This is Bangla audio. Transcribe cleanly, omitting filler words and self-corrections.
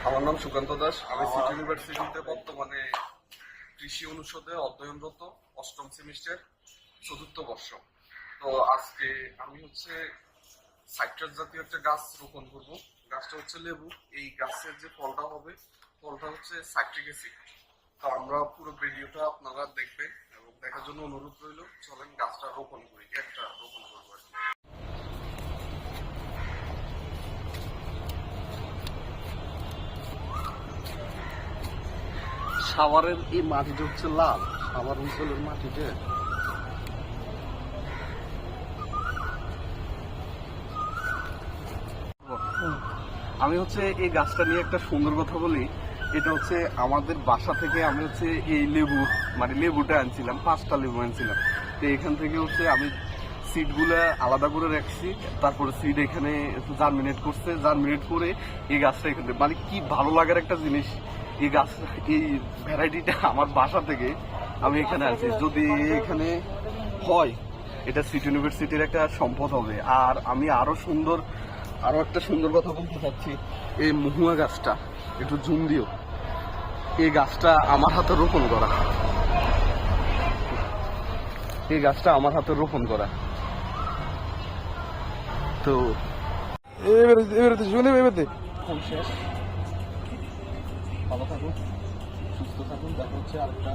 আমার নাম সুকান্ত দাস। আমি সিটি ইউনিভার্সিটিতে বর্তমানে কৃষি অনুষদে অধ্যয়নরত, অষ্টম সেমিস্টার, চতুর্থ বর্ষ। তো আজকে আমি সাইট্রাস জাতীয় একটা গাছ রোপণ করব। গাছটা লেবু। এই গাছের যে ফলটা হবে, ফলটা সাইট্রিক অ্যাসিড। তো আমরা পুরো ভিডিওটা আপনারা দেখবেন এবং দেখার জন্য অনুরোধ রইল। চলেন গাছটা রোপণ করি, একটা রোপণ করবো আর কি। সাভারের এই মাটিটা লাল, সাভার অঞ্চলের মাটিতে আমি এই গাছটা নিয়ে একটা সুন্দর কথা বলি। এটা আমাদের বাসা থেকে আমি এই লেবু লেবুটা আনছিলাম, 5টা লেবু আনছিলাম। তো এখান থেকে আমি সিডগুলা আলাদা করে রাখছি, তারপরে সিড এখানে জার্মিনেট করছে, জার্মিনেট করে এই গাছটা এখানে কি ভালো লাগার একটা জিনিস। এই গাছ, এই ভ্যারাইটিটা আমার বাসা থেকে আমি এখানে আছি। যদি এখানে হয়, এটা সিটি ইউনিভার্সিটির একটা সম্পদ হবে। আর আমি আরো একটা সুন্দর কথা বলতে চাচ্ছি। এই মহুয়া গাছটা একটু জুম দিও। এই গাছটা আমার হাতে রোপণ করা, এই গাছটা আমার হাতে রোপণ করা। তো শেষ। ভালো থাকুন, সুস্থ থাকুন। দেখা হচ্ছে আরেকটা